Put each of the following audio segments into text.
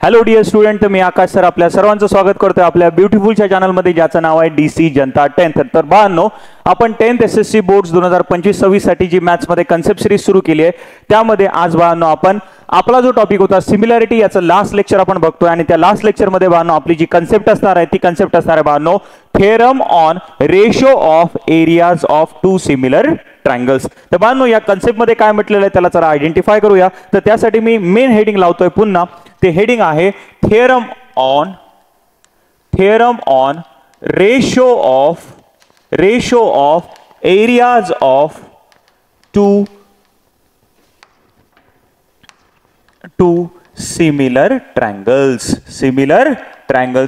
Hello dear student, मी आकाश sir आपल्या सर्वांचं स्वागत करतोय आपल्या ब्युटिफुलच्या चॅनलमध्ये, ज्याचं नाव आहे DC जनता 10th. तर बाळांनो, आपण 10th SSC बोर्ड्स 2025-26 साठी जी मॅथ्समध्ये कन्सेप्ट सिरीज सुरू केली आहे, त्यामध्ये आज बाळांनो आपण आपला जो टॉपिक होता सिमिलॅरिटी, याचं लास्ट लेक्चर आपण बघतोय. आणि त्या लास्ट लेक्चरमध्ये बाळांनो आपली जी कन्सेप्ट असणार आहे ती कन्सेप्ट असणार आहे बाळांनो theorem on ratio of areas of two similar triangles. तर बाळांनो, या कन्सेप्ट मध्ये काय म्हटलेलं आहे त्याला जरा आयडेंटिफाय करूया. तर त्यासाठी मी मेन हेडिंग लावतोय पुन्हा. ते हेडिंग आहे theorem on ratio of areas of two similar triangles.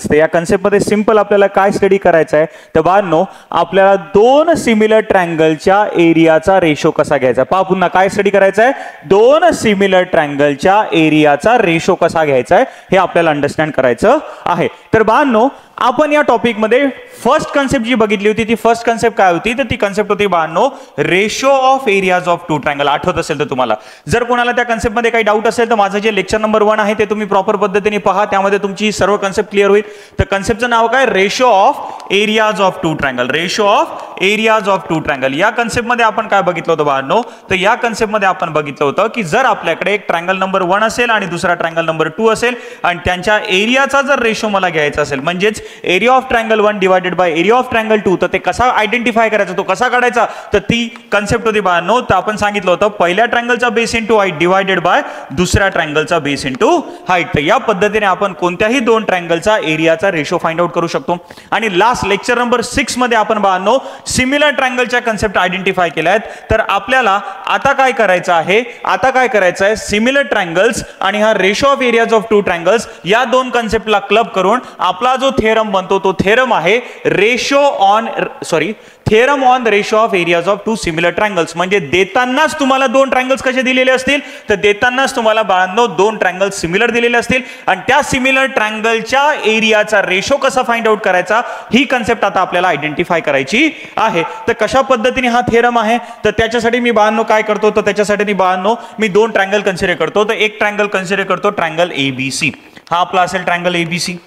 तर या कन्सेप्ट मध्ये सिंपल आपल्याला काय स्टडी करायचं आहे तर बाळांनो, आपल्याला दोन सिमिलर ट्रायंगलच्या एरियाचा रेशो कसा घ्यायचा. पहा पुन्हा काय स्टडी करायचं आहे, दोन सिमिलर ट्रायंगलच्या एरियाचा रेशो कसा घ्यायचा आहे हे आपल्याला अंडरस्टँड करायचं आहे. तर बाळांनो, आपण या टॉपिक मध्ये फर्स्ट कन्सेप्ट जी बघितली होती ती फर्स्ट कन्सेप्ट काय होती तर ती कन्सेप्ट होती बाळांनो ratio of areas of two triangle. आठवत असेल तर तुम्हाला, जर कोणाला त्या कन्सेप्ट मध्ये काही डाऊट असेल तर माझं जे लेक्चर नंबर 1 आहे ते तुम्ही प्रॉपर पद्धतीने पहा, त्यामध्ये तुमची सर्व कन्सेप्ट क्लिअर होईल. तर कन्सेप्टचं नाव काय, ratio of areas of two triangle. Ratio of areas of two triangle या कन्सेप्ट मध्ये आपण काय बघितलं होतं बाळांनो, तर या कन्सेप्ट मध्ये आपण बघितलं होतं की जर आपल्याकडे एक ट्रायंगल नंबर 1 असेल आणि दुसरा ट्रायंगल नंबर 2 असेल आणि त्यांच्या एरियाचा जर रेशो मला घ्यायचा असेल, म्हणजेच area of triangle 1 divided by area of triangle 2, तर ते कसा आयडेंटिफाय करायचा, तो कसा काढायचा, तर ती कन्सेप्ट होती बाळांनो. तर आपण सांगितलं होतं पहिल्या ट्रायंगलचा base into height divided by दुसऱ्या ट्रायंगलचा बेस इंटू हाईट. तर या पद्धतीने आपण कोणत्याही दोन ट्रायंगलचा एरियाचा रेशो फाइंड आउट करू शकतो. आणि लास्ट लेक्चर नंबर 6 मध्ये आपण बाळांनो सिमिलर ट्रायंगलच्या कन्सेप्ट आयडेंटिफाय केल्या आहेत. तर आपल्याला आता काय करायचं आहे, सिमिलर ट्रायंगल्स आणि हा ratio of areas of two triangles या दोन कन्सेप्टला क्लब करून आपला जो थेरम बनतो तो थेरम आहे theorem on ratio of areas of two similar triangles. म्हणजे देतानाच तुम्हाला दोन ट्रायंगल्स कसे दिलेले असतील तर देतानाच तुम्हाला बाळांनो दोन ट्रायंगल्स सिमिलर दिलेले असतील आणि त्या सिमिलर ट्रायंगलच्या एरियाचा रेशो कसा फाइंड आउट करायचा ही कन्सेप्ट आता आपल्याला आयडेंटिफाय करायची आहे. तर कशा पद्धतीने हा थेरम आहे तर त्याच्यासाठी मी बाळांनो काय करतो, तर त्याच्यासाठी मी दोन ट्रायंगल कन्सिडर करतो. तर एक ट्रायंगल कन्सिडर करतो ट्रायंगल ABC. हा आपला असेल ट्रायंगल ABC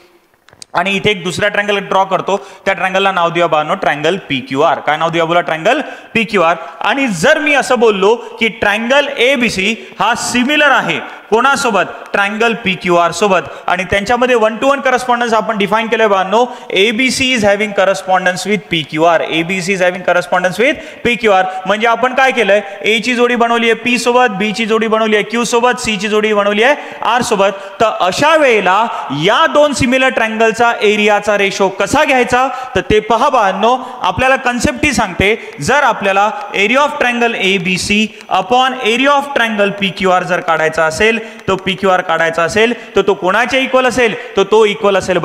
आणि इथे एक दुसरा ट्रायंगल ड्रॉ करतो. त्या ट्रायंगलला नाव देऊया बाळांनो ट्रायंगल PQR. काय नाव देऊया बोला, ट्रायंगल PQR. आणि जर मी असं बोललो की ट्रायंगल ABC हा सिमिलर आहे कोणासोबत, ट्रायंगल PQR सोबत, आणि त्यांच्यामध्ये 1-to-1 करस्पॉन्डन्स आपण डिफाइन केलंय बाळांनो. ABC is having correspondence with PQR. ABC is having correspondence with PQR. म्हणजे आपण काय केलंय, A ची जोडी बनवली आहे P सोबत, B ची जोडी बनवली आहे Q सोबत, C ची जोडी बनवली आहे R सोबत. तर अशा वेळेला या दोन सिमिलर ट्रायंगलचा एरियाचा रेशो कसा घ्यायचा तर ते पहा बाळांनो. आपल्याला कन्सेप्ट ही सांगते, जर आपल्याला area of triangle ABC upon area of triangle PQR जर काढायचा असेल, तो PQR काढायचा असेल तर तो कोणाच्या इक्वल असेल, तर तो इक्वल असेल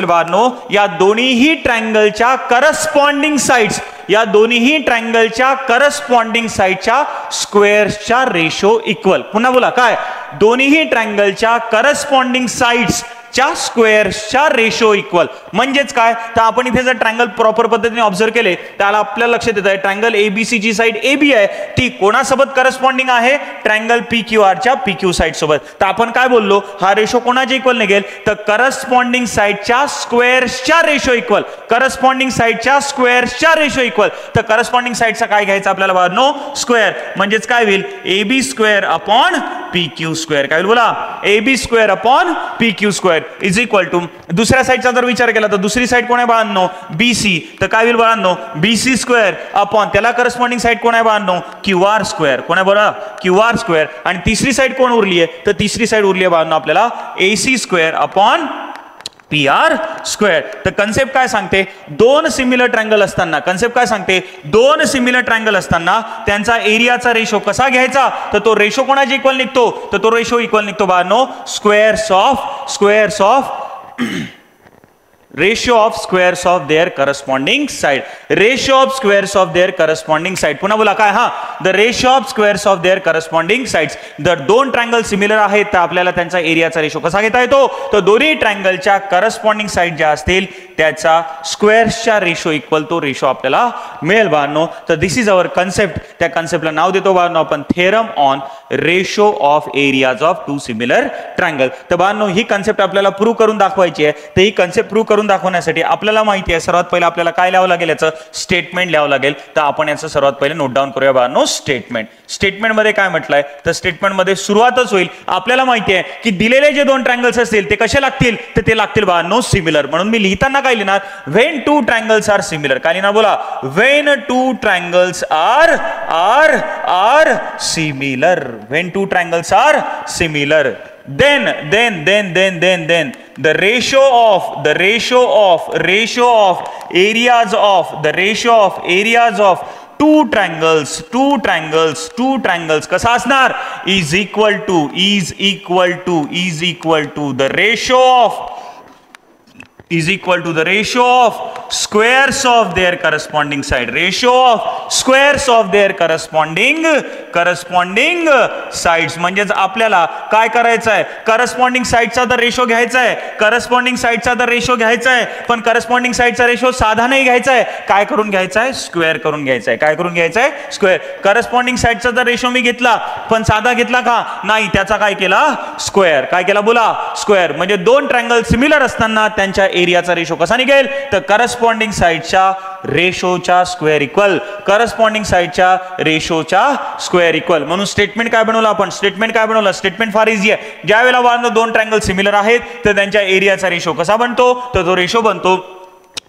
बाळांनो या दोन्हीही ट्रायंगलच्या करस्पॉन्डिंग साइड्सच्या स्क्वेअर्सच्या रेशो इक्वल. पुन्हा बोला काय, दोन्हीही ट्रायंगलच्या करस्पॉन्डिंग साइड्सच्या स्क्वेअर्सच्या रेशो इक्वल. म्हणजेच काय, तर आपण इथे जर ट्रायंगल प्रॉपर पद्धतीने ऑब्झर्व केले त्याला आपल्याला लक्षात येत आहे ट्रायंगल ABC ची साइड AB आहे ती कोणासोबत करस्पॉन्डिंग आहे, ट्रायंगल PQRच्या PQ साइड सोबत. तर आपण काय बोललो, हा रेशो कोणाच्या इक्वल निघेल तर करस्पॉन्डिंग साइडच्या स्क्वेअर्सच्या रेशो इक्वल. तर करस्पॉन्डिंग साइडचा काय घ्यायचा आपल्याला बाळांनो, स्क्वेअर. म्हणजेच काय होईल, AB square upon PQ square. काय होईल बोला, AB square upon PQ square is equal to, दुसऱ्या साइडचा जर विचार केला तर दुसरी साइड कोण आहे बाळांनो, BC. तर काय होईल बाळांनो, BC स्क्वेअर अपॉन त्याला करस्पॉन्डिंग साइड कोण आहे बाळांनो, QR स्क्वेअर. कोण आहे बोला, QR स्क्वेअर. आणि तिसरी साइड कोण उरली आहे तर तिसरी साइड उरली आहे बाळांनो आपल्याला AC square upon PR square. तर कन्सेप्ट काय सांगते, दोन सिमिलर ट्रायंगल असताना त्यांचा एरियाचा रेशो कसा घ्यायचा तर तो रेशो कोणाच्या इक्वल निघतो, तर तो रेशो इक्वल निघतो बाळांनो ratio of squares of their corresponding side, ratio of squares of their corresponding side. पुन्हा बोला काय, हा the ratio of squares of their corresponding sides. जर दोन ट्रायंगल सिमिलर आहेत तर आपल्याला त्यांचा एरियाचा रेशो कसा घेता येतो, तर दोन्ही ट्रायंगलच्या करस्पॉन्डिंग साइड ज्या असतील त्याचा स्क्वेअर्सच्या रेशो इक्वल तो रेशो आपल्याला मिळेल बाळांनो. तर दिस इज अवर कन्सेप्ट. त्या कन्सेप्टला नाव देतो बाळांनो आपण theorem on ratio of areas of two similar triangle. तर बाळांनो ही कन्सेप्ट आपल्याला प्रूव्ह करून दाखवायची आहे. तर ही कन्सेप्ट प्रूव्ह करून दाखवण्यासाठी आपल्याला माहिती आहे सर्वात पहिले आपल्याला काय लिहावं लागेल, याचं स्टेटमेंट लिहावं लागेल. तर आपण याचं सर्वात पहिले नोट डाऊन करूया बाळांनो. स्टेटमेंट, स्टेटमेंट मध्ये काय म्हटलंय, तर स्टेटमेंट मध्ये सुरुवातच होईल. आपल्याला माहिती आहे की दिलेले जे दोन ट्रायंगल्स असतील ते कसे लागतील, तर ते लागतील बाळांनो सिमिलर. म्हणून मी लिहिताना काय लिहिणार, when two triangles are similar. काय लिहिणार बोला, when two triangles are similar. When two triangles are similar, then the ratio of areas of two triangles कसा असणार, is equal to the ratio of squares of their corresponding side, ratio of squares of their corresponding sides. म्हणजेच आपल्याला काय करायचं आहे, corresponding साइडचा तर ratio घ्यायचा आहे, पण करस्पॉन्डिंग साइडचा रेशो साधा नाही घ्यायचा आहे. काय करून घ्यायचा आहे, स्क्वेअर करून घ्यायचा आहे. काय करून घ्यायचा आहे, स्क्वेअर. करस्पॉन्डिंग साइडचा तर रेशो मी घेतला पण साधा घेतला का, नाही, त्याचा काय केला, स्क्वेअर. काय केला बोला, स्क्वेअर. म्हणजे दोन ट्रायंगल सिमिलर असताना त्यांच्या एरियाचा रेशो कसा निघेल, तर करस्पॉन्डिंग साइडच्या रेशोच्या स्क्वेअर इक्वल, करस्पॉन्डिंग साइडच्या रेशोच्या स्क्वेअर इक्वल. म्हणून स्टेटमेंट काय बनवलं आपण, स्टेटमेंट फार इझी आहे. ज्या वेळेला दोन ट्रायंगल सिमिलर आहेत तर त्यांच्या एरियाचा रेशो कसा बनतो, तर तो रेशो बनतो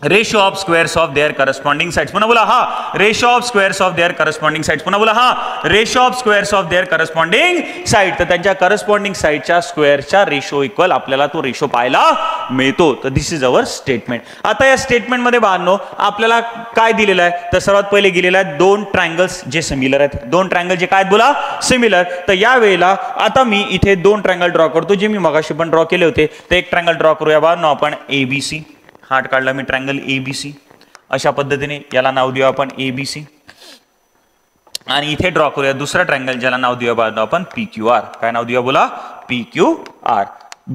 ratio of squares of their corresponding sides. पुन्हा बोला, हा ratio of squares of their corresponding sides. पुन्हा बोला, हा ratio of squares of their corresponding side. तर त्यांच्या करस्पॉन्डिंग साइडच्या स्क्वेअरच्या रेशो इक्वल आपल्याला तो रेशो पाहायला मिळतो. तर दिस इज अवर स्टेटमेंट. आता या स्टेटमेंट मध्ये बाळांनो आपल्याला काय दिलेलं आहे, तर सर्वात पहिले गेलेलं आहे दोन ट्रायंगल्स जे सिमिलर आहेत. दोन ट्रायंगल जे काय बोला, सिमिलर. तर या वेळेला आता मी इथे दोन ट्रायंगल ड्रॉ करतो जे मी मगाशी पण ड्रॉ केले होते. तर एक ट्रायंगल ड्रॉ करूया बाळांनो आपण ABC. हार्ट काढला मी ट्रायंगल ABC. अशा पद्धतीने याला नाव देऊ आपण ABC. आणि इथे ड्रॉ करूया दुसरा ट्रायंगल ज्याला नाव देऊया बाळांनो आपण PQR. काय नाव देऊया बोला, PQR.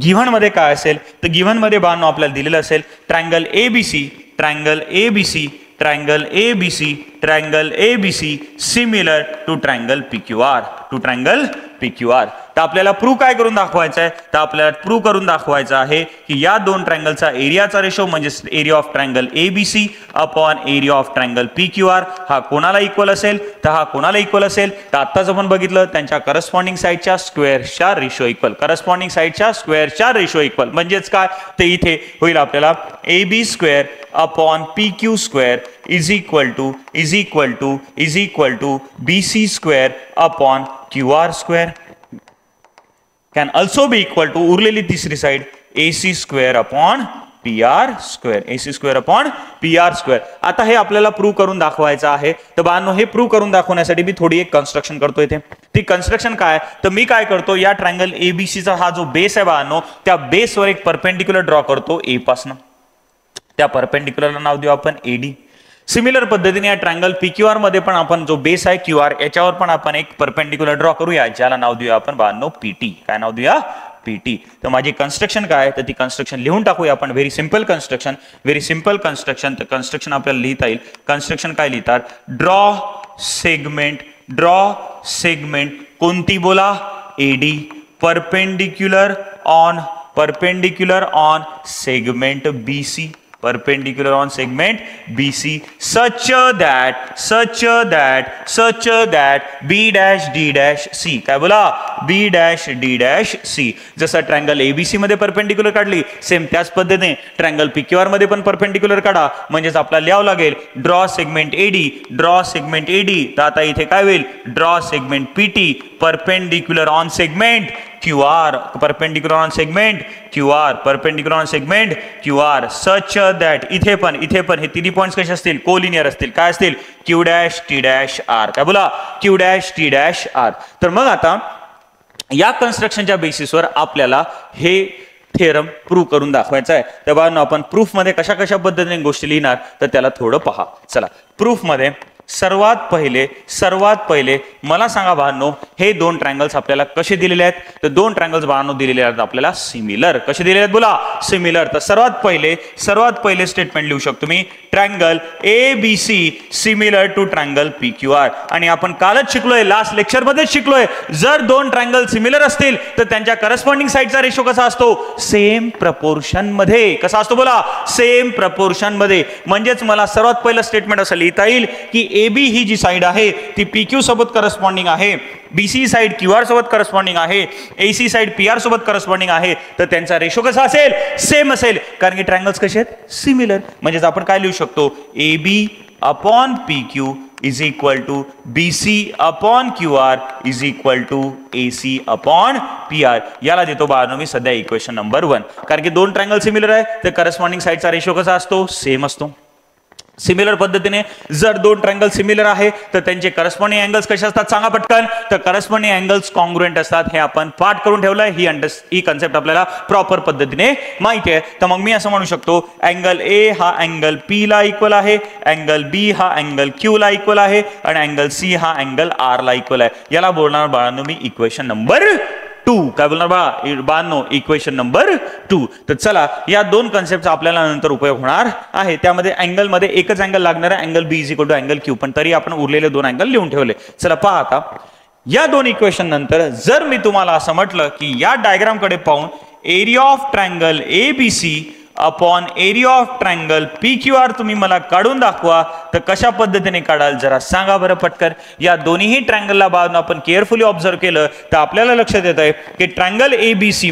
गिव्हन मध्ये काय असेल, तर गिव्हन मध्ये बाळांनो आपल्याला दिलेलं असेल triangle ABC similar to triangle PQR. तर आपल्याला प्रूव्ह काय करून दाखवायचं आहे, तर आपल्याला प्रूव्ह करून दाखवायचं आहे की या दोन ट्रायंगलचा एरियाचा रेशो म्हणजे area of triangle ABC upon area of triangle PQR हा कोणाला इक्वल असेल, तर हा कोणाला इक्वल असेल, तर आत्ताच आपण बघितलं त्यांच्या करस्पॉन्डिंग साइडच्या स्क्वेअरच्या रेशो इक्वल, म्हणजेच काय, तर इथे होईल आपल्याला AB square upon PQ square is equal to BC square upon QR square can also be equal to उरलेली तिसरी side AC square upon PR square. आता हे आपल्याला प्रूव्ह करून दाखवायचं आहे. तर बाळांनो हे प्रूव्ह करून दाखवण्यासाठी मी थोडी एक कन्स्ट्रक्शन करतो इथे. ती कन्स्ट्रक्शन काय, तर मी काय करतो, या ट्रायंगल ABCचा हा जो बेस आहे बाळांनो, त्या बेसवर एक परपेंडिक्युलर ड्रॉ करतो A पासून. त्या परपेंडिक्युलरला नाव देऊ आपण AD. सिमिलर पद्धतीने या ट्रायंगल PQR मध्ये पण आपण जो बेस आहे QR याच्यावर पण आपण एक परपेंडिक्युलर ड्रॉ करूया ज्याला नाव देऊया आपण बाळांनो PT. काय नाव देऊया, PT. तर माझी कन्स्ट्रक्शन काय, तर ती कन्स्ट्रक्शन लिहून टाकूया आपण. Very simple construction. तर कन्स्ट्रक्शन आपल्याला लिहिता येईल. कन्स्ट्रक्शन काय लिहितात, ड्रॉ सेगमेंट कोणती बोला, AD perpendicular on segment BC, perpendicular on segment BC such that B dash D dash C. काय बोला, B dash D dash C. जसं ट्रायंगल ABC मध्ये परपेंडिक्युलर काढली, सेम त्याच पद्धतीने ट्रायंगल PQR मध्ये पण परपेंडिक्युलर काढा. म्हणजेच आपल्याला लिहावं लागेल ड्रॉ सेगमेंट AD. तर आता इथे काय होईल, draw segment PT perpendicular on segment QR such that इथे पण हे तिन्ही पॉइंट्स कसे असतील, कोलिनियर असतील. काय असतील, Q dash T dash R. काय बोला, Q dash T dash R. तर मग आता या कन्स्ट्रक्शनच्या बेसिसवर आपल्याला हे थेरम प्रूव्ह करून दाखवायचा आहे. तर बाळांनो आपण प्रूफ मध्ये कशा कशा पद्धतीने गोष्टी लिहिणार तर त्याला थोडं पहा. चला प्रूफ मध्ये सर्वात पहिले मला सांगा बाळांनो हे दोन ट्रायंगल्स आपल्याला कसे दिलेले आहेत. तर दोन ट्रायंगल्स बाळांनो दिलेले आहेत आपल्याला सिमिलर. कसे दिलेले आहेत बोला सिमिलर. तर सर्वात पहिले स्टेटमेंट लिहू शकतो मी triangle ABC similar to triangle PQR. आणि आपण कालच शिकलोय लास्ट लेक्चर मध्ये शिकलोय जर दोन ट्रायंगल सिमिलर असतील तर त्यांच्या करस्पॉन्डिंग साइडचा रेशो कसा असतो सेम प्रपोर्शन मध्ये. कसा असतो बोला सेम प्रपोर्शन मध्ये. म्हणजेच मला सर्वात पहिलं स्टेटमेंट असं लिहिता येईल की AB ही जी साइड आहे ती PQ सोबत करस्पॉन्डिंग आहे, BC साइड QR सोबत करस्पॉन्डिंग आहे, AC साइड PR सोबत करस्पॉन्डिंग आहे. तर त्यांचा रेशो कसा असेल सेम असेल कारण की ट्रायंगल्स कसे आहेत सिमिलर. म्हणजेच आपण काय लिहू शकतो AB upon PQ is equal to BC upon QR is equal to AC upon PR. याला देतो बाळांनो मी सध्या इक्वेशन नंबर 1. कारण की दोन ट्रायंगल सिमिलर आहे तर करस्पॉन्डिंग साइडचा रेशो कसा असतो सेम असतो. सिमिलर पद्धतीने जर दोन ट्रायंगल सिमिलर आहे तर त्यांचे करस्पॉन्डिंग अँगल्स कसे असतात सांगा पटकन. तर करस्पॉन्डिंग अँगल्स कॉन्ग्रुएंट असतात. हे आपण पाठ करून ठेवलंय. ही कन्सेप्ट आपल्याला प्रॉपर पद्धतीने माहिती आहे. तर मग मी असं म्हणू शकतो अँगल A हा अँगल P ला इक्वल आहे, अँगल B हा अँगल Q ला इक्वल आहे आणि अँगल C हा अँगल R ला इक्वल आहे. याला बोलणार बाळांनो मी इक्वेशन नंबर 2. काय बोलणार बाळांनो इक्वेशन नंबर 2. तर चला या दोन कन्सेप्टचा आपल्याला नंतर उपयोग होणार आहे. त्यामध्ये अँगल मध्ये एकच अँगल लागणार आहे angle B is equal to angle Q. पण तरी आपण उरलेले दोन अँगल लिहून ठेवले. चला पहा आता या दोन इक्वेशन नंतर जर मी तुम्हाला असं म्हटलं की या डायग्राम कडे पाहून area of triangle ABC upon area of triangle PQR तुम्ही मला काढून दाखवा तर कशा पद्धतीने काढाल जरा सांगा बरं पटकन. या दोन्ही ट्रायंगलला बाजून आपण केअरफुली ऑब्झर्व केलं तर आपल्याला लक्षात येत आहे की ट्रायंगल ABC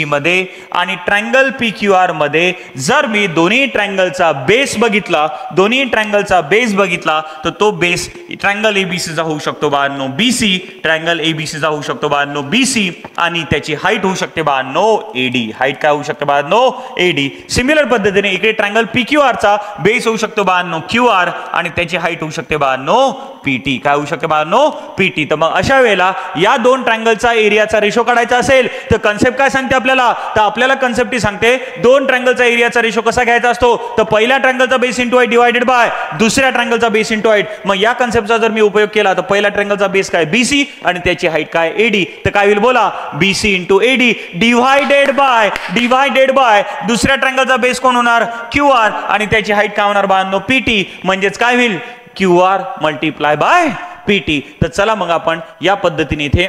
मध्ये आणि ट्रायंगल PQR मध्ये जर मी दोन्ही ट्रायंगलचा बेस बघितला तर तो बेस ट्रायंगल ABC चा होऊ शकतो बाळांनो BC. ट्रायंगल ABC चा होऊ शकतो बाळांनो BC आणि त्याची हाईट होऊ शकते बाळांनो AD. हाईट काय होऊ शकते बाळांनो AD. सिमिलर पद्धतीने इकडे ट्रायंगल PQR चा बेस होऊ शकतो बाळांनो QR आणि त्याची हाईट होऊ शकते बाळांनो PT. काय होऊ शकते बाळांनो PT. तर मग अशा वेळेला या दोन ट्रायंगलचा एरियाचा रेशो काढायचा असेल तर कन्सेप्ट काय सांगते आपल्याला. तर आपल्याला कन्सेप्ट ही सांगते दोन ट्रायंगलचा एरियाचा रेशो कसा घ्यायचा असतो तर पहिल्या ट्रायंगलचा base into height divided by दुसऱ्या ट्रायंगलचा बेस इंटू हाईट. मग या कन्सेप्टचा जर मी उपयोग केला तर पहिल्या ट्रायंगलचा बेस काय BC आणि त्याची हाईट काय AD. तर काय होईल बोला BC into AD divided by दुसऱ्या ट्रायंगलचा बेस कोण होणार QR आणि त्याची हाईट काय होणार बाळांनो PT. म्हणजेच काय होईल QR मल्टिप्लाय बाय PT. तर चला मग आपण या पद्धतीने इथे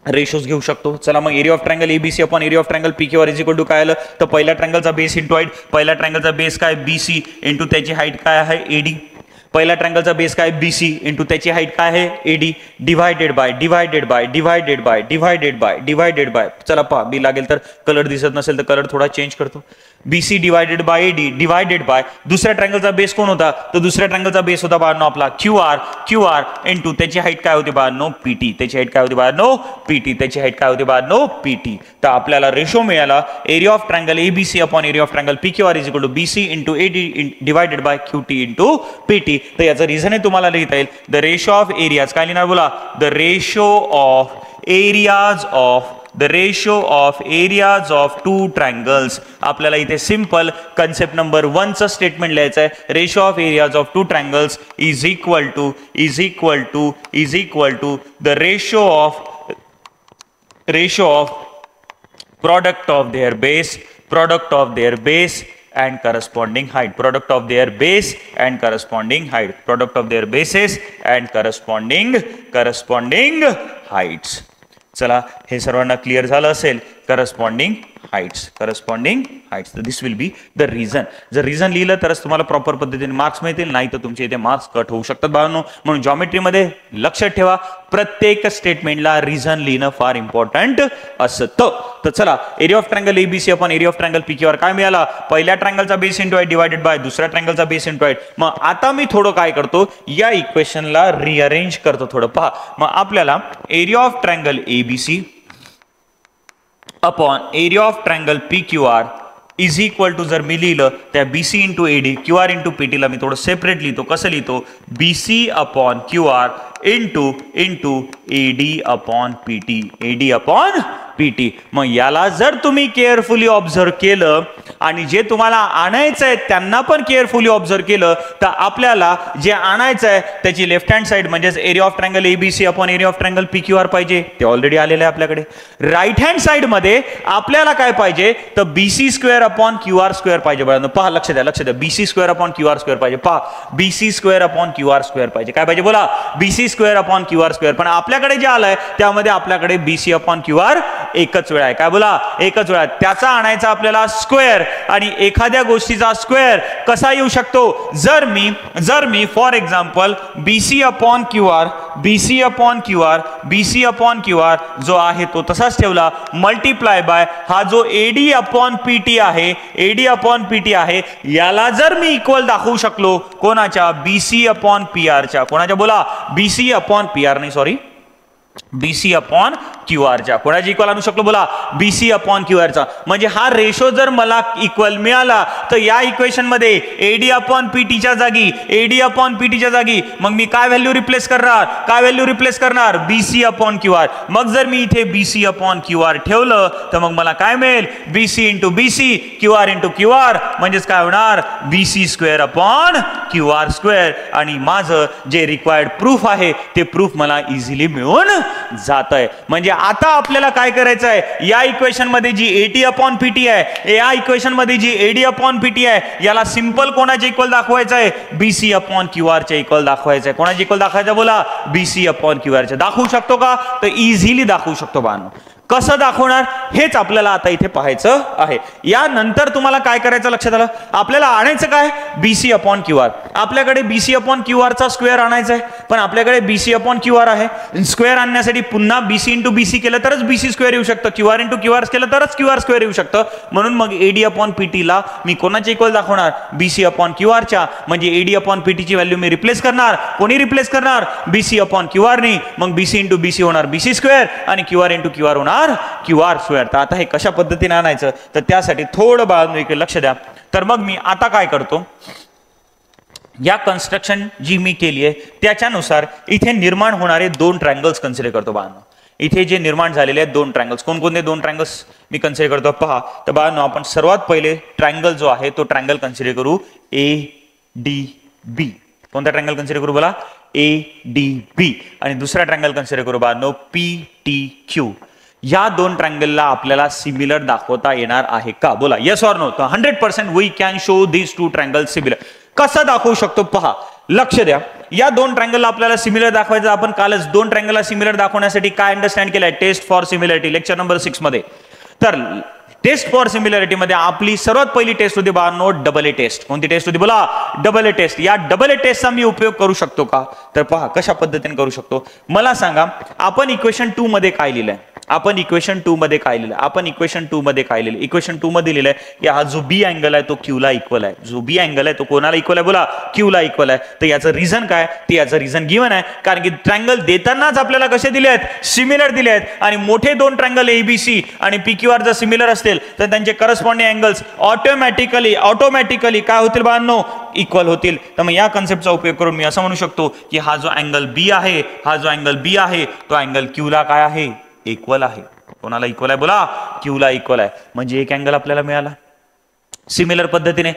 रेशोज घेऊ शकतो. चला मग area of triangle ABC upon area of triangle PQR is equal to काय आलं तर पहिल्या ट्रायंगलचा बेस इंटू हाईट. पहिल्या ट्रायंगलचा बेस काय BC इंटू त्याची हाईट काय आहे AD. पहिल्या ट्रायंगलचा बेस काय BC इंटू त्याची हाईट काय आहे AD डिवायडेड बाय. चला पहा बी लागेल तर कलर दिसत नसेल तर कलर थोडा चेंज करतो. BC divided by AD divided by दुसऱ्या ट्रायंगलचा बेस कोण होता तर दुसऱ्या ट्रायंगलचा बेस होता बाळांनो आपला QR इंटू त्याची हाईट काय होती बाळांनो PT. त्याची हाईट काय होती बाळांनो PT. त्याची हाईट काय होती बाळांनो PT. तर आपल्याला रेशो मिळाला area of triangle ABC upon area of triangle PQR is equal to BC into AD divided by QT into PT. तर याचं रिझन आहे तुम्हाला लिहिता येईल द रेशो ऑफ एरियाज काय लिहिणार बोला the ratio of areas of two triangles. आपल्याला इथे सिंपल कन्सेप्ट नंबर 1 चं स्टेटमेंट लिहायचं आहे. Ratio of areas of two triangles is equal to the ratio of product of their base and corresponding height. Product of their base and corresponding height. Product of their bases and corresponding heights. चला हे सर्वांना clear झालं असेल. Corresponding Heights तर this will be the reason. जर reason लिहिलं तरच तुम्हाला प्रॉपर पद्धतीने मार्क्स मिळतील नाही तर तुमचे इथे मार्क्स कट होऊ शकतात बाळांनो. म्हणून जॉमेट्रीमध्ये लक्षात ठेवा प्रत्येक स्टेटमेंटला रिझन लिहिणं फार इम्पॉर्टंट असतं. तर चला area of triangle ABC upon area of triangle PQR काय मिळाला पहिल्या ट्रायंगलचा base into height divided by दुसऱ्या ट्रायंगलचा बेस इंटू हाईट. मग आता मी थोडं काय करतो या इक्वेशनला रिअरेंज करतो थोडं पहा. मग आपल्याला area of triangle ABC upon area of triangle PQR is equal to जर मी लिहिलं त्या BC into AD QR into PT ला मी थोडं सेपरेट लिहितो. कसं लिहितो? BC upon QR into AD upon PT, AD upon PT. मग याला जर तुम्ही केअरफुली ऑब्झर्व केलं आणि जे तुम्हाला आणायचं आहे त्यांना पण केअरफुली ऑब्झर्व केलं तर आपल्याला जे आणायचं आहे त्याची लेफ्ट हँड साइड म्हणजेच area of triangle ABC upon area of triangle PQR पाहिजे. ते ऑलरेडी आलेलं आहे आपल्याकडे. राईट हँड साइड मध्ये आपल्याला काय पाहिजे तर BC square upon QR square पाहिजे. बघा पहा, लक्ष द्या BC square upon QR square पाहिजे. पहा BC square upon QR square पाहिजे. काय पाहिजे बोला? BC square upon QR square. पण आपल्याकडे जे आलंय त्यामध्ये आपल्याकडे BC अपॉन QR एकच वेळा आहे. काय बोला? एकच वेळा. त्याचा आणायचा आपल्याला स्क्वेअर. आणि एखाद्या गोष्टीचा स्क्वेअर कसा येऊ शकतो? जर me for example BC upon QR जो आहे तो तसाच ठेवला मल्टिप्लाय बाय हा जो AD अपॉन PT आहे याला जर मी इक्वल दाखवू शकलो कोणाच्या? BC अपॉन PR च्या. कोणाच्या बोला? BC अपॉन PR नाही, सॉरी, BC अपॉन QR च्या. कोणाची इक्वल आणू शकलो बोला? BC अपॉन QR चा. म्हणजे हा रेशो जर मला इक्वल मिळाला तर या इक्वेशन मध्ये AD अपॉन PT च्या जागी मग मी काय व्हॅल्यू रिप्लेस करणार? BC upon QR. मग जर मी इथे BC अपॉन QR ठेवलं तर मग मला काय मिळेल? BC into BC QR into QR म्हणजेच काय होणार? BC square upon QR square. आणि माझं जे रिक्वायर्ड प्रूफ आहे ते प्रूफ मला इझिली मिळून जात आहे. म्हणजे आता आपल्याला काय करायचं आहे? या इक्वेशन मध्ये जी AD अपॉन PT आहे, या इक्वेशन मध्ये जी AD अपॉन PT आहे याला सिंपल कोणाच्या इक्वल दाखवायचं आहे? BC अपॉन QR च्या इक्वल दाखवायचं आहे. कोणाच्या इक्वल दाखवायचं बोला? BC अपॉन QR च्या. दाखवू शकतो का? तर इझिली दाखवू शकतो बाळांनो. कसं दाखवणार हेच आपल्याला आता इथे पाहायचं आहे. यानंतर तुम्हाला काय करायचं लक्षात आलं? आपल्याला आणायचं काय? BC upon QR. आपल्याकडे BC अपॉन QR चा स्क्वेअर आणायचा आहे, पण आपल्याकडे BC अपॉन QR आहे. स्क्वेअर आणण्यासाठी पुन्हा BC इंटू BC केलं तरच BC स्क्वेअर येऊ शकतं, QR इंटू QR केलं तरच QR स्क्वेअर येऊ शकतं. म्हणून मग AD अपॉन PT ला मी कोणाच्या इक्वल दाखवणार? BC अपॉन QR च्या. म्हणजे AD अपॉन PT ची व्हॅल्यू मी रिप्लेस करणार. कोणी रिप्लेस करणार? BC अपॉन QR नी. मग BC इंटू BC होणार BC स्क्वेअर आणि QR इंटू QR होणार QR स्क्वेअर. तर आता हे कशा पद्धतीने आणायचं तर त्यासाठी थोडं बाळांनो इकडे लक्ष द्या. तर मग मी आता काय करतो? या कन्स्ट्रक्शन जी मी केली आहे त्याच्यानुसार इथे निर्माण होणारे दोन ट्रायंगल्स कन्सिडर करतो बाळांनो. इथे जे निर्माण झालेले आहेत दोन ट्रायंगल्स, कोणकोणते दोन ट्रायंगल्स मी कन्सिडर करतो पहा. तर बाळांनो आपण सर्वात पहिले ट्रायंगल जो आहे तो ट्रायंगल कन्सिडर करू ADB. कोणता ट्रायंगल कन्सिडर करू बोला? ADB. आणि दुसरा ट्रायंगल कन्सिडर करू बाळांनो PTQ. या दोन ट्रायंगलला आपल्याला सिमिलर दाखवता येणार आहे का? बोला yes or no. 100% we can show these two triangle similar. कसं दाखवू शकतो पहा, लक्ष द्या. या दोन ट्रायंगलला आपल्याला सिमिलर दाखवायचं. आपण कालच दोन ट्रायंगलला सिमिलर दाखवण्यासाठी काय अंडरस्टँड केलंय? Test for similarity lecture number 6 मध्ये. तर टेस्ट फॉर सिमिलरिटी मध्ये आपली सर्वात पहिली टेस्ट होती बाळांनो डबल ए टेस्ट. कोणती टेस्ट होती बोला? Double A test. या डबल ए टेस्टचा मी उपयोग करू शकतो का? तर पहा कशा पद्धतीने करू शकतो मला सांगा. आपण इक्वेशन 2 मध्ये काय लिहिलंय? इक्वेशन 2 मध्ये लिहिलंय की हा जो बी अँगल आहे तो Q ला इक्वल आहे. जो बी अँगल आहे तो कोणाला इक्वल आहे बोला? Q ला इक्वल आहे. तर याचं रिझन काय? ते याचं रिझन गिवन आहे. कारण की ट्रायंगल देतानाच आपल्याला कसे दिले आहेत? सिमिलर दिले आहेत. आणि मोठे दोन ट्रायंगल ABC आणि PQR जर सिमिलर असतील तर त्यांचे करस्पॉन्डिंग अँगल्स ऑटोमॅटिकली काय होतील बाळांनो? इक्वल होतील. तर मग या कन्सेप्टचा उपयोग करून मी असं म्हणू शकतो की हा जो अँगल B आहे तो अँगल Q ला काय आहे? इक्वल आहे. कोणाला इक्वल आहे बोला? Q ला इक्वल आहे. म्हणजे एक अँगल आपल्याला मिळाला. सिमिलर पद्धतीने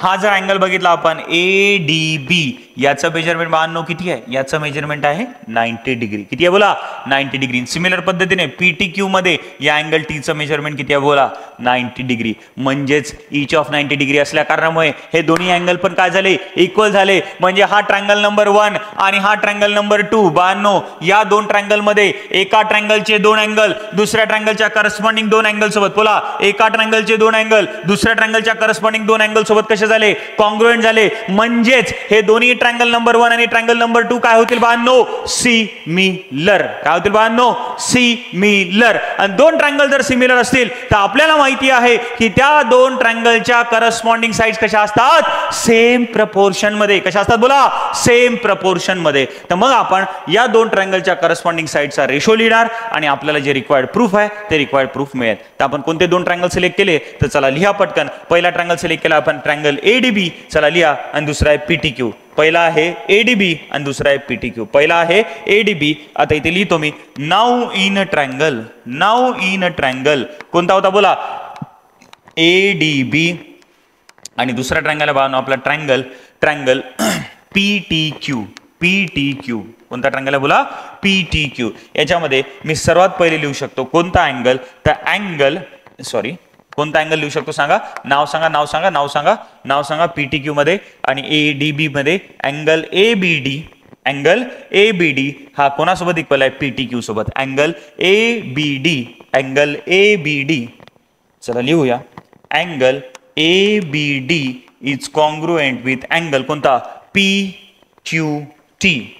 हा जर अँगल बघितला आपण ADB, याचं मेजरमेंट बाळांनो किती आहे? याचं मेजरमेंट आहे 90 डिग्री. किती आहे बोला? 90 डिग्री. सिमिलर पद्धतीने PTQ मध्ये या अँगल T चं मेजरमेंट किती आहे बोला? 90 डिग्री. म्हणजेच इच ऑफ 90 डिग्री असल्या कारणामुळे हे दोन्ही अँगल पण काय झाले? इक्वल झाले. म्हणजे हा ट्रायंगल नंबर 1 आणि हा ट्रायंगल नंबर 2 बाळांनो या दोन ट्रायंगल मध्ये एका ट्रायंगलचे दोन अँगल दुसऱ्या ट्रायंगलच्या करस्पॉन्डिंग दोन दोन अँगल सोबत बोला, एका ट्रायंगलचे दोन अँगल दुसऱ्या ट्रायंगलच्या करस्पॉन्डिंग दोन अँगल सोबत कसे झाले, कॉन्ग्रुएंट झाले. म्हणजेच हे दोन्ही ट्रायंगल नंबर 1 आणि ट्रायंगल नंबर 2 काय होतील बाळांनो, सिमिलर. काय होतील बाळांनो, सिमिलर. आणि दोन ट्रायंगल जर सिमिलर असतील तर आपल्याला माहिती आहे की त्या दोन ट्रायंगलच्या करस्पॉन्डिंग साइड्स कशा असतात, सेम प्रपोर्शन मध्ये. कशा असतात बोला, सेम प्रपोर्शन मध्ये. तर मग आपण या दोन ट्रायंगलच्या करस्पॉन्डिंग साइडचा रेशो लिहिणार आणि आपल्याला जे रिक्वायर्ड प्रूफ आहे ते रिक्वायर्ड प्रूफ मिळेल. तर आपण कोणते दोन ट्रायंगल सिलेक्ट केले, तर चला लिहा पटकन. पहिला ट्रायंगल सिलेक्ट केला आपण ट्रायंगल एडीबी, चला लिहा. आणि दुसरा आहे पीटीक्यू. पहिला आहे एडीबी आणि दुसरा आहे पीटीक्यू. पहिला आहे एडीबी. आता इथे लिहितो मी, now in triangle. Now in triangle कोणता होता बोला, एडीबी. आणि दुसरा ट्रायंगल आहे आपला ट्रायंगल पीटीक्यू. पीटीक्यू कोणता ट्रायंगल आहे बोला, पीटीक्यू. याच्यामध्ये मी सर्वात पहिले लिहू शकतो कोणता अँगल, तर अँगल कोणता अँगल लिहू शकतो सांगा, नाव सांगा. पीटीक्यू मध्ये आणि एडीबी मध्ये अँगल एबीडी. अँगल एबीडी हा कोणासोबत इक्वल आहे, पीटीक्यू सोबत. अँगल एबीडी चला लिहूया. Angle ABD is congruent with angle कोणता, पीक्यूटी.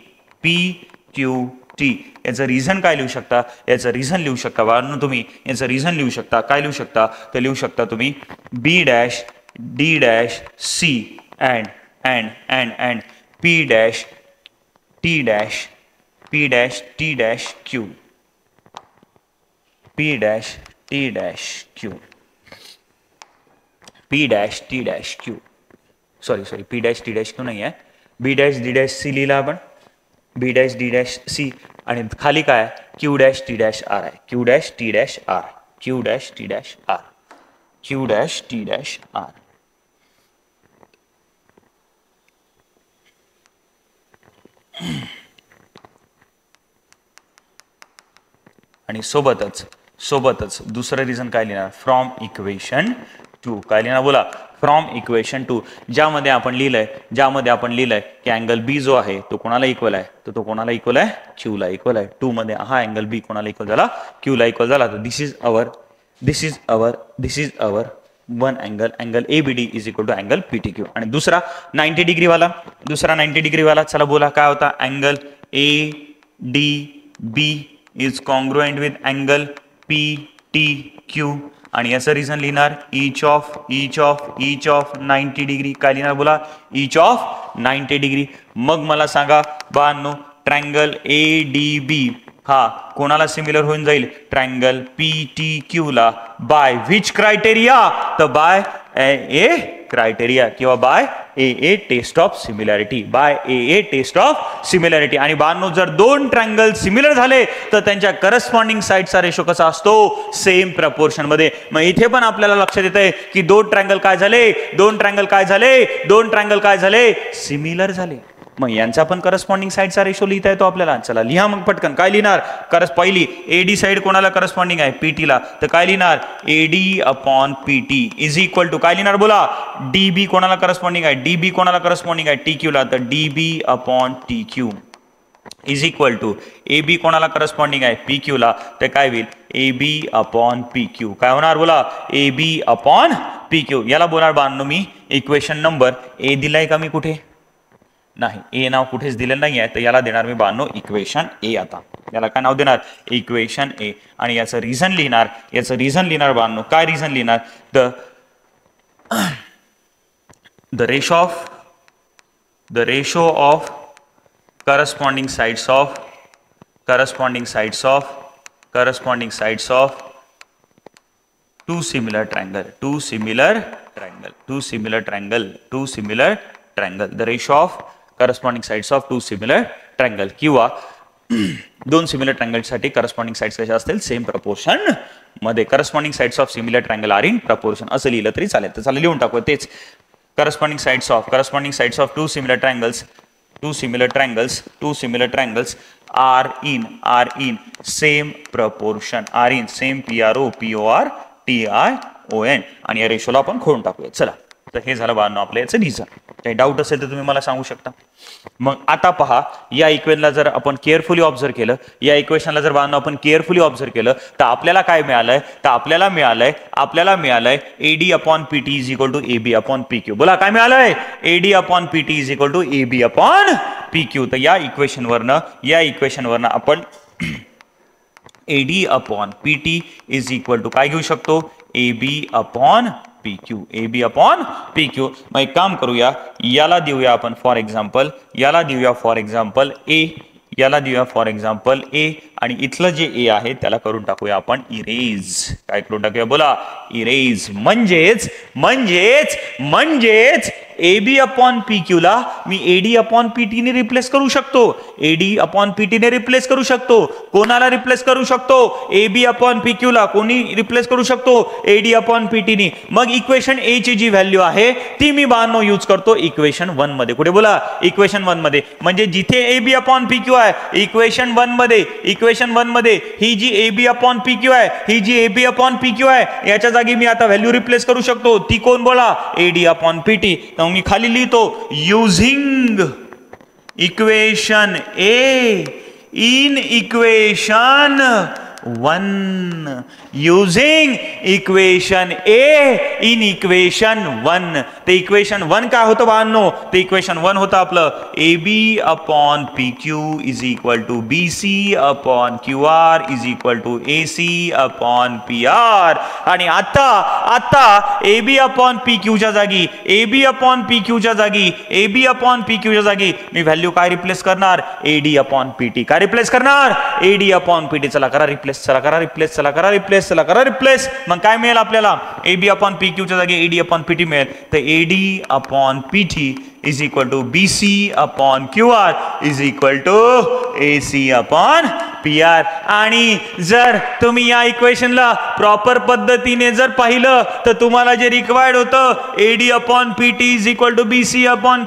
पीक्यूटी. याचं रिझन काय लिहू शकता, याचं रिझन लिहू शकता बाळांनो तुम्ही. याचं रिझन लिहू शकता, काय लिहू शकता, तर लिहू शकता तुम्ही B dash D dash C and P dash T dash Q. P dash T dash Q. Sorry P dash T dash Q नाही आहे, B dash D dash C लिहिला आपण. B dash D dash C आणि खाली काय, Q dash T dash R आहे. Q dash T dash R. आणि सोबतच दुसरं रिझन काय लिहिणार, फ्रॉम इक्वेशन 2. काय लिहिणार बोला, फ्रॉम इक्वेशन 2. ज्यामध्ये आपण लिहिलंय की अँगल बी जो आहे तो कोणाला इक्वल आहे, तर तो कोणाला इक्वल आहे, क्यू ला इक्वल आहे. 2 मध्ये हा अँगल बी कोणाला इक्वल झाला, क्यू ला इक्वल झाला. तर this is our one angle ABD is equal to angle PTQ. आणि दुसरा 90 डिग्री वाला चला बोला काय होता, angle A D B is congruent with angle PTQ. आणि याचं रिझन लिहिणार इच ऑफ 90 डिग्री. काय लिहिणार बोला, इच ऑफ 90 डिग्री. मग मला सांगा बाळांनो, ट्रायंगल एडीबी हा कोणाला सिमिलर होऊन जाईल, ट्रायंगल पीटीक्यू ला. बाय विच क्रायटेरिया, तर बाय ए क्रायटेरिया किंवा by a test of similarity. आणि बाळांनो, जर दोन ट्रायंगल सिमिलर झाले तर त्यांच्या करस्पॉन्डिंग साइडचा रेशो कसा असतो, सेम प्रपोर्शन मध्ये. मग इथे पण आपल्याला लक्षात येतंय की दोन ट्रायंगल काय झाले, सिमिलर झाले. मग यांचा पण करस्पॉन्डिंग साइडचा रेशो लिहिता येतो आपल्याला. चला लिहा मग पटकन. काय लिहिणार, पहिली एडी साइड कोणाला करस्पॉन्डिंग आहे, पीटी ला. तर काय लिहिणार, AD upon PT is equal to काय लिहिणार बोला, डीबी कोणाला करस्पॉन्डिंग आहे, टीक्यू ला. तर DB upon TQ is equal to AB कोणाला करस्पॉन्डिंग आहे, पीक्यू ला. तर काय होईल, एबी अपॉन पीक्यू. काय होणार बोला, एबी अपॉन पीक्यू. याला बोलणार बांधलो मी इक्वेशन नंबर ए. दिलाय का मी कुठे, नाही, ए नाव कुठेच दिलेलं नाही आहे. तर याला देणार मी बांधलो इक्वेशन ए. आता याला काय नाव देणार, इक्वेशन ए. आणि याचं रिझन लिहिणार बांधलो. काय रिझन लिहिणार, the ratio of corresponding sides of two similar triangle. The ratio of corresponding sides of two similar triangle. किंवा दोन सिमिलर ट्रायंगल साठी करस्पॉन्डिंग साइड्स कशा असतील, सेम प्रपोर्शन मध्ये. Corresponding sides of similar triangle are in proportion असं लिहिलं तरी चालेल. तर चला लिहून टाकू तेच. corresponding sides of two similar triangles are in same proportion. are in same PROPORTION. आणि या रेशोला आपण खोडून टाकूया. चला, तर हे झालं बाळांनो आपलं याचं रिझन. काही डाऊट असेल तर तुम्ही मला सांगू शकता. मग आता पहा, या इक्वेशनला जर आपण केअरफुली ऑब्झर्व केलं, या इक्वेशनला जर बाळांनो आपण केअरफुली ऑब्झर्व केलं तर आपल्याला काय मिळालंय, तर आपल्याला मिळालंय AD upon PT is equal to AB upon PQ. बोला काय मिळालंय, AD upon PT is equal to AB upon PQ. तर या इक्वेशनवरनं आपण AD upon PT is equal to काय घेऊ शकतो, AB upon PQ. AB upon PQ. मग एक काम करूया, याला देऊया आपण फॉर एक्झाम्पल, A आणि इथलं जे A आहे त्याला करून टाकूया आपण इरेज. काय करून टाकूया, बोला इरेज. म्हणजेच AB अपॉन PQ ला मी AD अपॉन PT ने रिप्लेस करू शकतो. AD अपॉन PT ने रिप्लेस करू शकतो. कोणाला रिप्लेस करू शकतो, AB अपॉन PQ ला. कोणी रिप्लेस करू शकतो, AD अपॉन PT ने. मग इक्वेशन A ची जी व्हॅल्यू आहे ती मी बाळांनो यूज करतो इक्वेशन 1 मध्ये. कुठे बोला, इक्वेशन 1 मध्ये. म्हणजे जिथे AB अपॉन PQ आहे इक्वेशन 1 मध्ये ही जी AB अपॉन PQ आहे, ही जी AB अपॉन PQ आहे, याच्या जागी मी आता व्हॅल्यू रिप्लेस करू शकतो. ती कोण, बोला AD अपॉन PT. मी खाली लिहितो, using equation A in equation 1. Using equation A in equation 1. ते इक्वेशन 1 काय होतं बाळांनो, ते इक्वेशन 1 होतं आपलं AB upon PQ is equal to BC upon QR is equal to AC upon PR. आणि आता AB अपॉन PQ च्या जागी AB अपॉन PQ च्या जागी मी व्हॅल्यू काय रिप्लेस करणार, AD अपॉन PT. काय रिप्लेस करणार, AD अपॉन PT. चला करा रिप्लेस. मग काय मिळेल आपल्याला, AB अपॉन PQ च्या जागी AD अपॉन PT मिळेल. तर AD upon PT is equal to BC upon QR is equal to AC upon PR. आणि जर तुम्ही या इक्वेशनला प्रॉपर पद्धतीने जर पाहिलं तर तुम्हाला जे रिक्वायर्ड होतं AD upon PT is equal to BC upon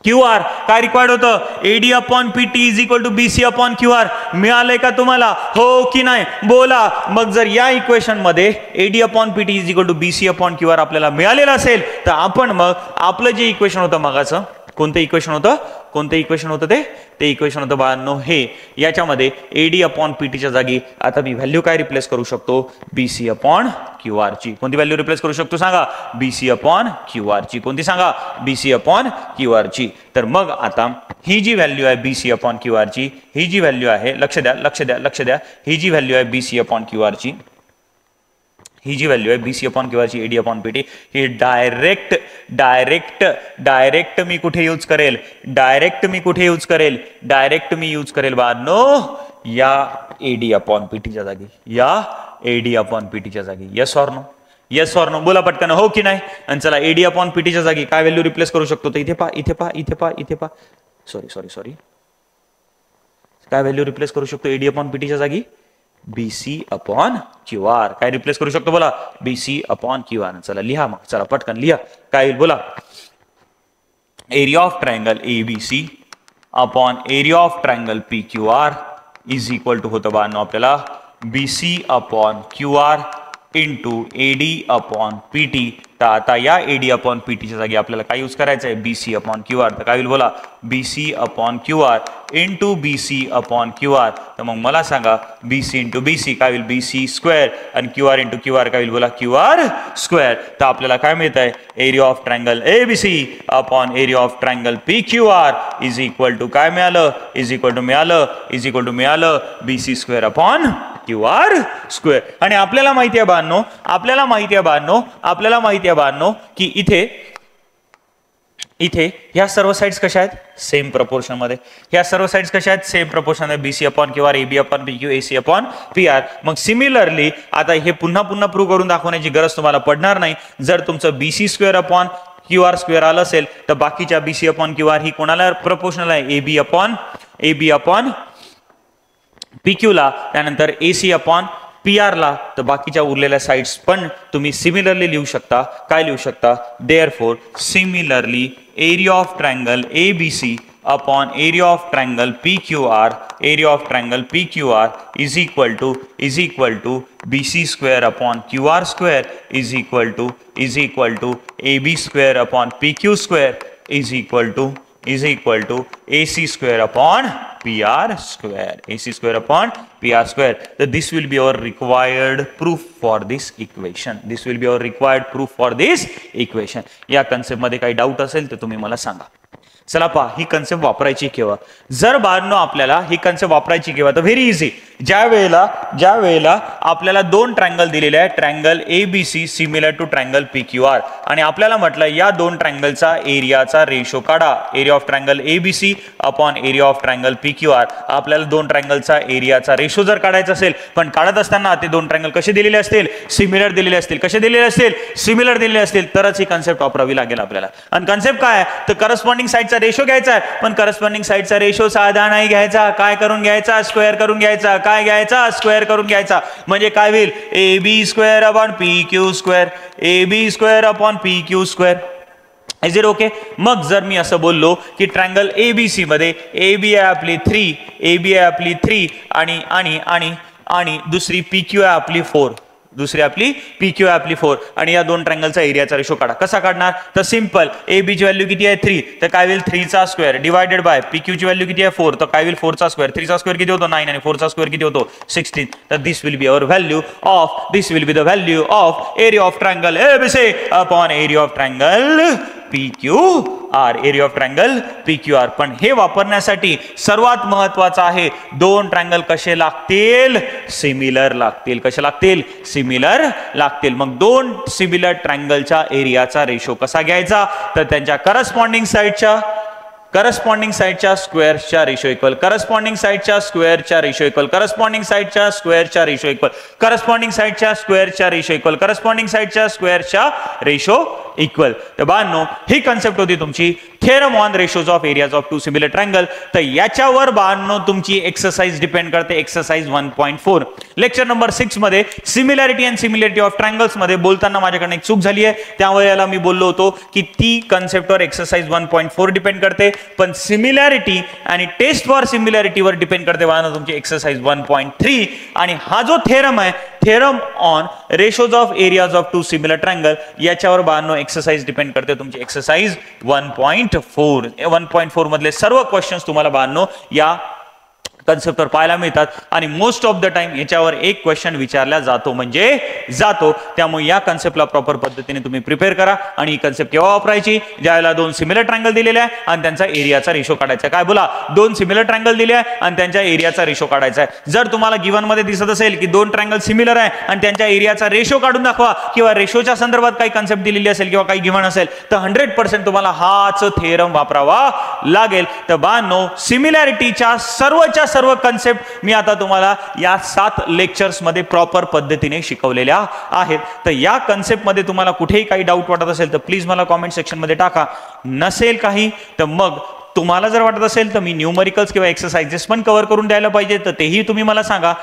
QR, काय रिक्वायर्ड होतं, AD upon PT is equal to BC upon QR. मिळालंय का तुम्हाला, हो की नाही, बोला. मग जर या इक्वेशन मध्ये AD upon PT is equal to BC upon QR आपल्याला मिळालेलं असेल तर आपण मग आपलं जे इक्वेशन होतं मगाचं, कोणतं इक्वेशन होतं ते इक्वेशन होतं बाळांनो हे. याच्यामध्ये AD अपॉन PT च्या जागी आता मी व्हॅल्यू काय रिप्लेस करू शकतो, BC अपॉन QR ची. कोणती व्हॅल्यू रिप्लेस करू शकतो सांगा, BC अपॉन QR ची. कोणती सांगा, BC अपॉन QR ची. तर मग आता ही जी व्हॅल्यू आहे BC अपॉन QR ची, ही जी व्हॅल्यू आहे, लक्ष द्या, ही जी व्हॅल्यू आहे BC अपॉन QR ची, ही जी व्हॅल्यू आहे BC अपॉन QR ची, AD अपॉन PT, ही डायरेक्ट मी कुठे यूज करेल, डायरेक्ट मी यूज करेल बाळांनो या AD अपॉन PT च्या जागी. येस ऑर नो, बोला पटकन, हो की नाही. आणि चला AD अपॉन PT च्या जागी काय व्हॅल्यू रिप्लेस करू शकतो, तर इथे पहा, सॉरी, काय व्हॅल्यू रिप्लेस करू शकतो AD अपॉन PT च्या जागी, BC अपॉन QR. काय रिप्लेस करू शकतो, बोला BC अपॉन QR. चला लिहा, मग चला पटकन लिहा, काय येईल बोला, area of triangle ABC upon area of triangle PQR is equal to होतं बाळांनो आपल्याला BC upon QR into AD upon PT. तर आता या AD अपॉन PT च्या जागी आपल्याला काय यूज करायचं आहे, BC अपॉन QR. तर काय होईल बोला, BC upon QR into BC upon QR. तर मग मला सांगा BC इंटू BC काय होईल, BC स्क्वेअर, आणि QR इंटू QR काय होईल, बोला QR स्क्वेअर. तर आपल्याला काय मिळत आहे, area of triangle ABC upon area of triangle PQR is equal to काय मिळालं, इज इक्वल टू मिळालं BC square upon QR square. आणि आपल्याला माहिती आहे बाळांनो की इथे ह्या सर्व साइड्स कशा आहेत, सेम प्रपोर्शन मध्ये. ह्या सर्व साइड्स कशा आहेत, सेम प्रपोर्शन मध्ये, BC upon QR, AB upon PQ, AC upon PR. मग सिमिलरली आता हे पुन्हा प्रूव्ह करून दाखवण्याची गरज तुम्हाला पडणार नाही. जर तुमचं BC square upon QR square आलं असेल तर बाकीच्या BC अपॉन QR ही कोणाला प्रपोर्शनल आहे, AB अपॉन PQ ला, त्यानंतर AC अपॉन PR ला. तर बाकीच्या उरलेल्या साइड्स पण तुम्ही सिमिलरली लिहू शकता. काय लिहू शकता, therefore similarly area of triangle ABC upon area of triangle PQR, area of triangle PQR is equal to BC square upon QR square is equal to AB square upon PQ square is equal to AC square upon PR square, AC square upon PR square. So this will be our required proof for this equation. This will be our required proof for this equation. या concept मध्ये काही doubt असेल तर तुम्ही मला सांगा. चला पहा ही कन्सेप्ट वापरायची केव्हा. जर बाळांनो आपल्याला ही कन्सेप्ट वापरायची केव्हा तर व्हेरी इझी. ज्या वेळेला आपल्याला दोन ट्रायंगल दिलेले आहे, triangle ABC similar to triangle PQR, आणि आपल्याला म्हटलं या दोन ट्रायंगलचा एरियाचा रेशो काढा. Area of triangle ABC upon area of triangle PQR. आपल्याला दोन ट्रायंगलचा एरियाचा रेशो जर काढायचा असेल, पण काढत असताना ते दोन ट्रायंगल कसे दिलेले असतील, सिमिलर दिलेले असतील. कसे दिलेले असतील, सिमिलर दिलेले असतील, तरच ही कन्सेप्ट वापरावी लागेल आपल्याला. आणि कन्सेप्ट काय आहे तर करस्पॉन्डिंग साइडचा रेशो घ्यायचा आहे, पण करस्पॉन्डिंग साइडचा रेशो साधा नाही घ्यायचा. काय करून घ्यायचा, स्क्वेअर करून घ्यायचा. काय घ्यायचा, स्क्वेअर करून घ्यायचा. म्हणजे काय होईल, AB square upon PQ square, AB square upon PQ square. Is it okay. मग जर मी असं बोललो की ट्रायंगल ABC मध्ये AB आहे आपली 3, AB आहे आपली 3 आणि आणि आणि आणि दुसरी PQ आहे आपली 4, दुसरी आपली PQ आहे आपली 4, आणि या दोन ट्रायंगलचा एरियाचा रेशो काढा. कसा काढणार तर सिंपल. AB ची व्हॅल्यू किती आहे 3, तर काय होईल 3 चा स्क्वेअर डिवाइडेड बाय PQ ची व्हॅल्यू किती आहे 4, तर काय होईल 4 चा स्क्वेअर. 3 चा स्क्वेअर किती होतो 9 आणि 4 चा स्क्वेअर किती होतो 16. तर this will be our value of, this will be the value of area of triangle ABC upon area of triangle PQR, area of triangle PQR. पण हे वापरण्यासाठी सर्वात महत्वाचं आहे दोन ट्रायंगल कसे लागतील, सिमिलर लागतील. कसे लागतील, सिमिलर लागतील. मग दोन सिमिलर ट्रायंगलच्या एरियाचा रेशो कसा घ्यायचा तर त्यांच्या करस्पॉन्डिंग साइडच्या स्क्वेअरच्या रेशो इक्वल, करस्पॉन्डिंग साइडच्या स्क्वेअरच्या रेशो इक्वल, करस्पॉन्डिंग साइडच्या स्क्वेअरच्या रेशो इक्वल, करस्पॉन्डिंग साइडच्या स्क्वेअरच्या रेशो इक्वल, करस्पॉन्डिंग साइडच्या स्क्वेअरच्या रेशो इक्वल. तर बाळांनो ही कन्सेप्ट होती तुमची theorem on ratios of areas of two similar triangle. तर याच्यावर बाळांनो तुमची एक्सरसाइज डिपेंड करते, एक्सरसाइज 1.4. लेक्चर नंबर 6 मध्ये similarity and similarity of triangles मध्ये बोलताना माझ्याकडे एक चूक झाली आहे. त्यावेळेला मी बोललो होतो की ती कन्सेप्टवर एक्सरसाइज 1.4 डिपेंड करते, पण सिमिलॅरिटी आणि टेस्ट फॉर सिमिलॅरिटीवर डिपेंड करते बाळांनो तुमची एक्सरसाइज 1.3. आणि हा जो थेरम आहे, theorem on ratios of areas of two similar triangle, याच्यावर बाळांनो एक्सरसाइज डिपेंड करते तुमची एक्सरसाइज 1.4. 1.4 मधले सर्व क्वेश्चन्स तुम्हाला बाळांनो या कन्सेप्टवर पाहायला मिळतात, आणि मोस्ट ऑफ द टाइम याच्यावर एक क्वेश्चन विचारला जातो म्हणजे जातो. त्यामुळे या कन्सेप्टला प्रॉपर पद्धतीने तुम्ही प्रिपेअर करा. आणि ही कन्सेप्ट केव्हा वापरायची, ज्यावेळेला दोन सिमिलर ट्रायंगल दिलेले आहे आणि त्यांचा एरियाचा रेशो काढायचा. काय बोला, दोन सिमिलर ट्रायंगल दिले आहे आणि त्यांच्या एरियाचा रेशो काढायचा आहे. जर तुम्हाला गिवन मध्ये दिसत असेल की दोन ट्रायंगल सिमिलर आहे आणि त्यांच्या एरियाचा रेशो काढून दाखवा, किंवा रेशोच्या संदर्भात काही कन्सेप्ट दिलेली असेल किंवा काही गिवन असेल, तर 100% तुम्हाला हाच थेरम वापरावा लागेल. तर बाळांनो सिमिलॅरिटीच्या सर्व कन्सेप्ट मी आता तुम्हाला या 7 लेक्चर्स मध्ये प्रॉपर पद्धतीने शिकवलेल्या आहेत. तर या कन्सेप्ट मध्ये तुम्हाला कुठेही काही डाऊट वाटत असेल तर प्लीज मला कमेंट सेक्शन मध्ये टाका. नसेल काही तर मग तुम्हाला जर वाटत असेल तर मी न्यूमरिकल्स किंवा एक्सरसाइजेस पण कव्हर करून द्यायला पाहिजे तर तेही तुम्ही मला सांगा.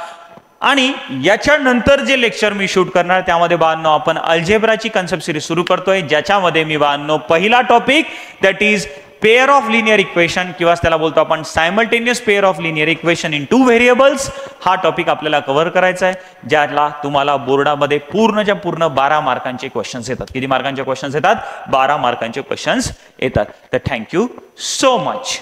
आणि याच्यानंतर जे लेक्चर मी शूट करणार त्यामध्ये बाळांनो आपण अल्जेब्राची कन्सेप्ट सिरीज सुरू करतोय, ज्याच्यामध्ये मी बाळांनो पहिला topic that is pair of linear equation, किंवा त्याला बोलतो आपण simultaneous pair of linear equation in 2 variables. हा टॉपिक आपल्याला कव्हर करायचा आहे, ज्याला तुम्हाला बोर्डामध्ये पूर्णच्या पूर्ण 12 मार्कांचे क्वेश्चन्स येतात. किती मार्कांचे क्वेश्चन्स येतात, 12 मार्कांचे क्वेश्चन्स येतात. तर थँक्यू सो मच.